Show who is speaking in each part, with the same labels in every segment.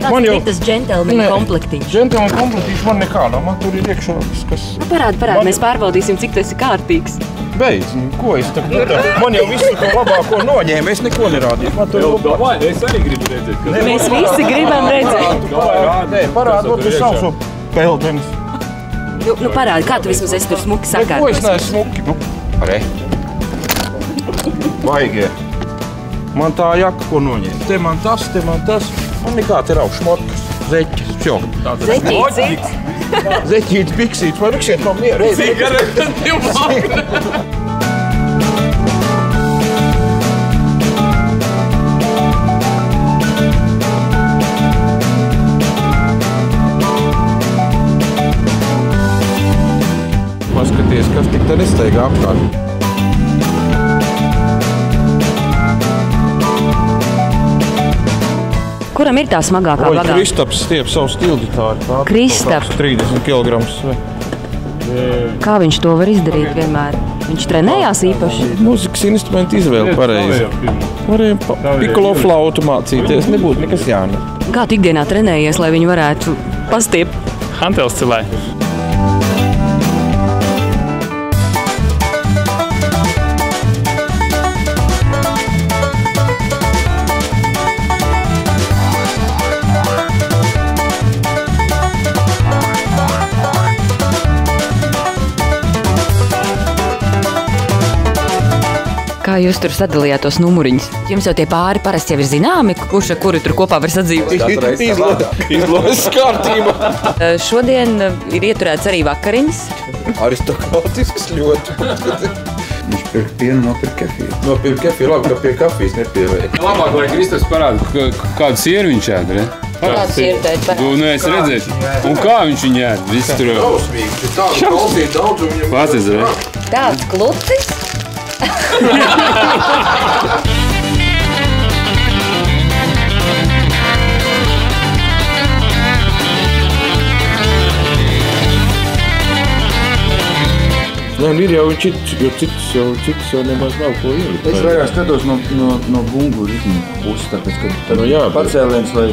Speaker 1: Man jau
Speaker 2: tas džentelmeņa komplektiņš.
Speaker 1: Džentelmeņa komplektiņš man nekādā. Man tur ir iekšā kas...
Speaker 2: Parādi, mēs pārbaudīsim, cik tu esi kārtīgs.
Speaker 1: Beidz, ko es tā... Man jau visu to labāko noņēma, es neko nerādīju. Man tur
Speaker 3: labāk. Es arī gribu redzēt.
Speaker 2: Mēs visi gribam redzēt.
Speaker 1: Parādot, tu sauso peldenis.
Speaker 2: Nu parādi, kā tu vismaz esi tur smuki sakārtos?
Speaker 1: Ko es neesmu smuki? Re. Vaigie. Man tā jaka, ko noņēma. Te man tas. Man nekā te rauš šmotkas. Zeķis.
Speaker 2: Zeķīts ir?
Speaker 1: Zeķīts, biksīts. Vai biksiet no mieru?
Speaker 3: Cigaretes divāk.
Speaker 1: Paskaties, kas tik te nesteigā apkārt.
Speaker 2: Kuram ir tā smagākā bagāža?
Speaker 1: Kristaps stiep savu stilģitāri.
Speaker 2: Kristaps?
Speaker 1: 30 kg.
Speaker 2: Kā viņš to var izdarīt vienmēr? Viņš trenējās īpaši?
Speaker 1: Mūzikas instrumentu izvēle pareizi. Varējām pikolo flautu mācīties, nebūtu nekas jāne.
Speaker 2: Kā tu ikdienā trenējies, lai viņi varētu pastiept?
Speaker 3: Hantels cilē.
Speaker 2: Kā jūs tur sadalījāt tos numuriņus? Jums jau tie pāri parasti jau ir zināmi, kurš ar kuri tur kopā var sadzīvot?
Speaker 1: Izlozes kārtība.
Speaker 2: Šodien ir ieturēts arī vakariņas.
Speaker 1: Aristokrātisks ļoti.
Speaker 4: Viņš pirka pienu, nopirka kefīru.
Speaker 1: Nopirka kefīru, labi, ka pie kafijas nepievēja.
Speaker 3: Labāk, lai Kristaps parāda, kādu sieru viņš ēd, ne?
Speaker 2: Kāds ir teikt?
Speaker 3: Tu neesi redzēt. Un kā viņš viņu ēd? Viss tur jau.
Speaker 1: Drausmīgi, tādu kalcīt daudz un viņam...
Speaker 3: Pats, re?
Speaker 2: Tāds klucis?
Speaker 1: Nē, ir jau cits, jo cits jau nemaz nav ko ielikt.
Speaker 4: Es vairāk skatos no bungu ritmu puses, tāpēc, ka pacēliens, lai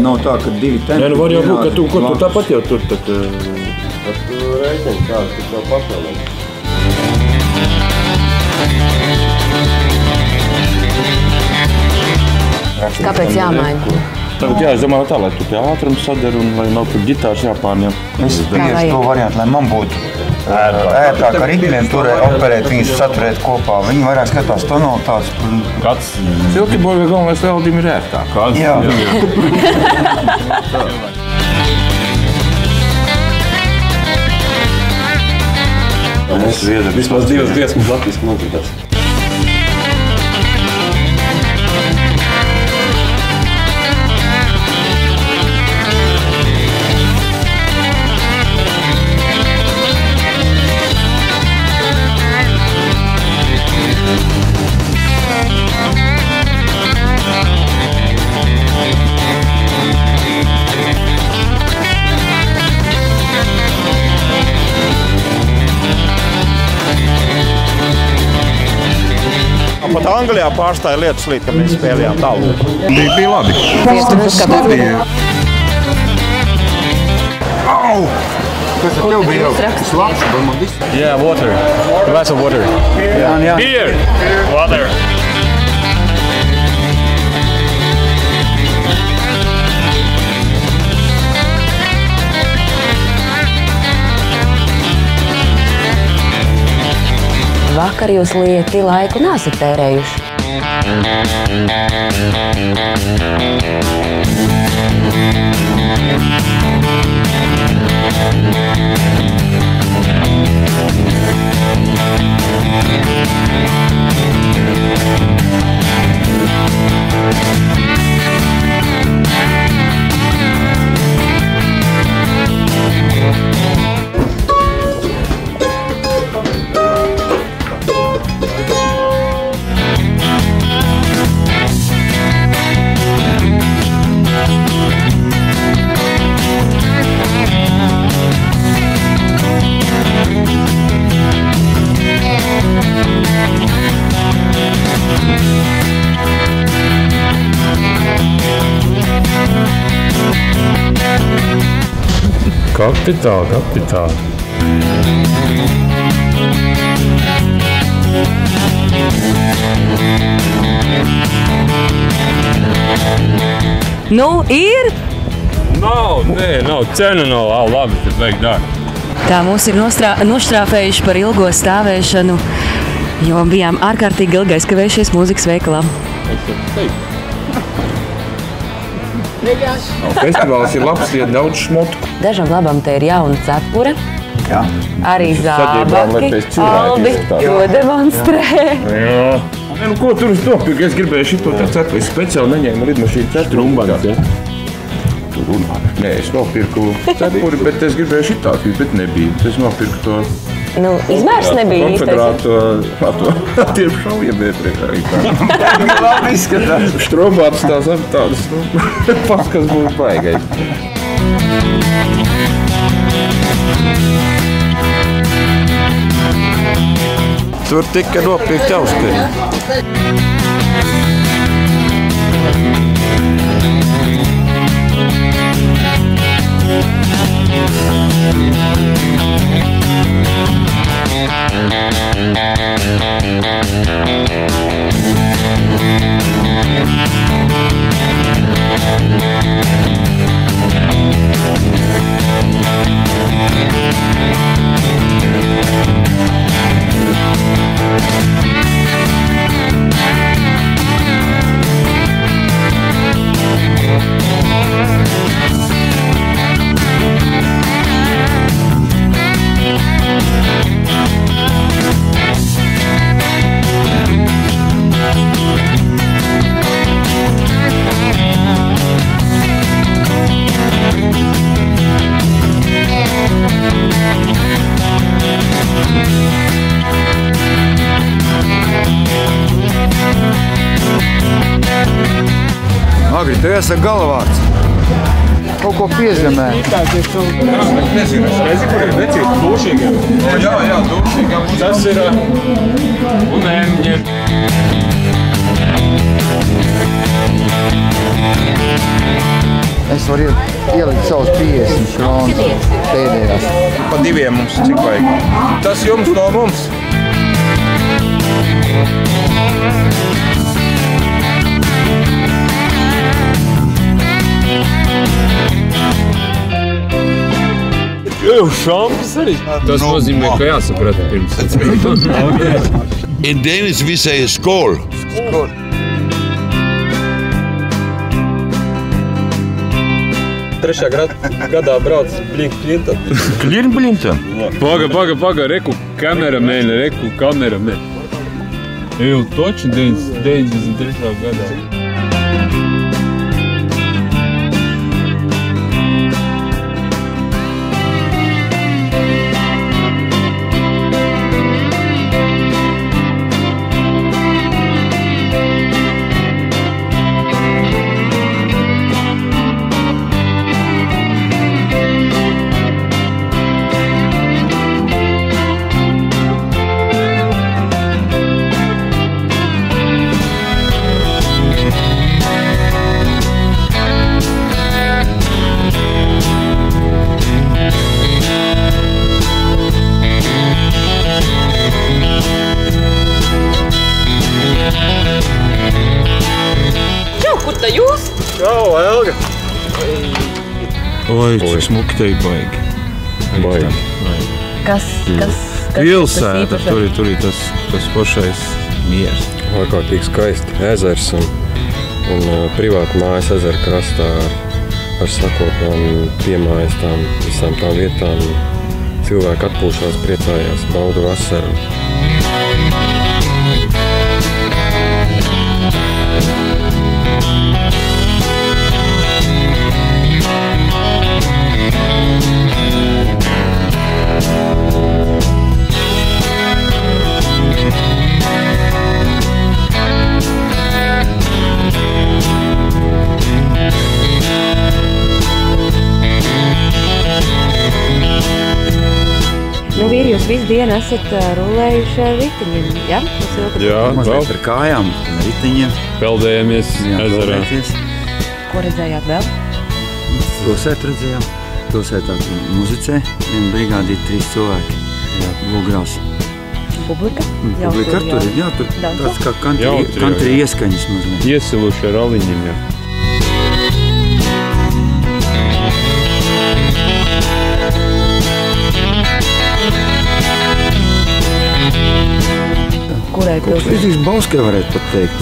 Speaker 4: nav tā, ka divi tempi...
Speaker 1: Nē, nu var jau būt, ka tu tāpat jau tur tad reikeni kāds, ka tev papēlēt.
Speaker 2: Kāpēc jāmaina?
Speaker 1: Tagad jāizdomā tā, lai tu pie ātrums sadari un lai nav tur ģitārs jāpārņem.
Speaker 4: Es bieži to variantu, lai man būtu ērtāk ar ritmiem turēt, operēt, viņus saturēt kopā. Viņi vairāk skatās tonalitātes.
Speaker 3: Kāds?
Speaker 1: Siltiboļa galvenais veldim ir ērtāk.
Speaker 3: Kāds?
Speaker 4: Jā.
Speaker 3: Vismaz divas dziesmas latviski nodzirdās.
Speaker 1: Pat Anglijā pārstāja lietas līdz, ka mēs spēlējām tālu. Bija labi.
Speaker 4: Au! Kas tev bija? Slapš, vai man viss?
Speaker 3: Yeah, water. A glass of water.
Speaker 4: Jā.
Speaker 3: Beer. Water.
Speaker 2: Vakar jūs lieti laiku nesat tērējuši.
Speaker 3: Kapitāli.
Speaker 2: Nu, ir!
Speaker 3: Nav, cena nav, labi, tad vajag dārgi.
Speaker 2: Tā mūs ir noštrāfējuši par ilgo stāvēšanu, jo bijām ārkārtīgi ilgais kavējušies mūzikas veikalā.
Speaker 1: Festivāls ir labs, ir daudz šmotku.
Speaker 2: Dažam labam te ir jauna cepure.
Speaker 4: Jā.
Speaker 2: Arī zābaki. Albi to demonstrē.
Speaker 3: Jā.
Speaker 1: Nu, ko tur es nopirku? Es gribēju šito tā cepuri. Es speciāli neņēmu lidmašīnu cepuri.
Speaker 3: Trumbans, ja?
Speaker 1: Tur runā. Nē, es nopirku cepuri, bet es gribēju šitāk, bet nebija. Es nopirku to
Speaker 2: Nu, izmērs nebija īstais.
Speaker 1: konfederāto tieši šaujamietu arī tā.
Speaker 4: Labi izskatās.
Speaker 1: Štrobātas tādas, pats, kas būtu baigais. Tur tika nopirkt auskari.
Speaker 4: Agri, tu iesaka galvārds. Kaut ko piezemē.
Speaker 3: Nezinu, kur ir vecīt dušīgiem.
Speaker 1: Jā, dušīgiem.
Speaker 3: Tas ir un ēmņiem.
Speaker 4: Es varu ielikt savus 50 kronas pēdējās.
Speaker 1: Pa diviem mums cik vajag. Tas jums no mums.
Speaker 3: Šampis arī. Tas nozīmē, ka jāsaprata pirms.
Speaker 5: In Danish we say skål.
Speaker 4: Skål.
Speaker 6: Trešā gadā brauc Blink-Clinton.
Speaker 1: Clinton?
Speaker 3: Paga, reku kameramēni. Jau toči 93. gadā.
Speaker 6: Čau, Elga!
Speaker 1: Oi, cik smuki te ir baigi.
Speaker 2: Kas
Speaker 1: Pilsēta, tur ir tas pašais miers.
Speaker 6: Ārkārtīgi skaisti ezers un privāti mājas ezera krastā ar sakopām piemājas visām tām vietām. Cilvēki atpūšās, priecājās, bauda vasaru.
Speaker 2: Vīri, jūs visu dienu esat rulējuši ar ritiņiem, ja?
Speaker 3: Jā,
Speaker 4: Mazliet ar kājām, ritiņiem.
Speaker 3: Peldējamies ezerā.
Speaker 2: Ko redzējāt vēl?
Speaker 4: Pilsētu redzējām. pilsētā muzicē. Viena brigāde ir 3 cilvēki. Lūgrās.
Speaker 2: Publika?
Speaker 4: Publika ar tur ir, jā, tur tāds kā country ieskaņas mazliet.
Speaker 3: Iesiluši ar aliņiem, jā.
Speaker 2: Kurai pilsētā?
Speaker 4: Fiziski Bauskai varētu pat teikt.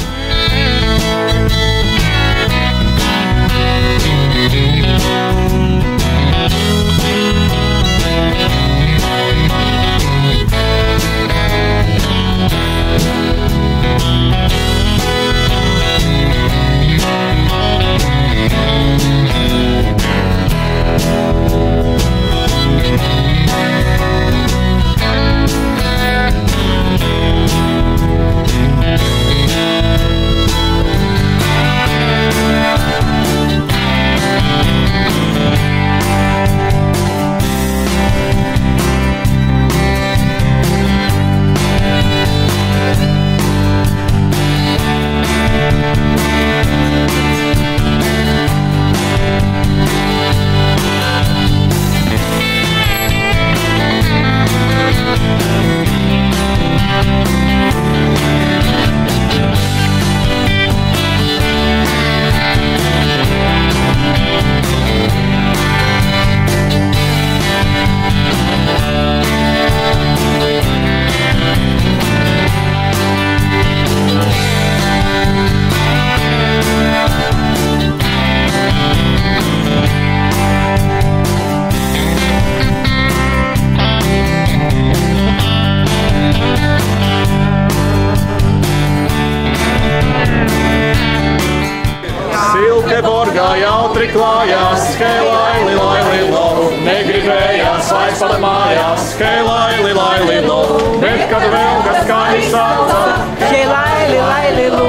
Speaker 7: Silkeborgā jautri klājās, hei laili, laili, lo, negribējās vairs pat mājās, hei laili, laili, lo, bet kad vēl kas skaņi sauca,
Speaker 8: hei laili, laili, lo,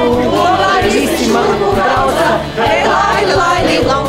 Speaker 8: visi man brauca, hei laili, laili, lo.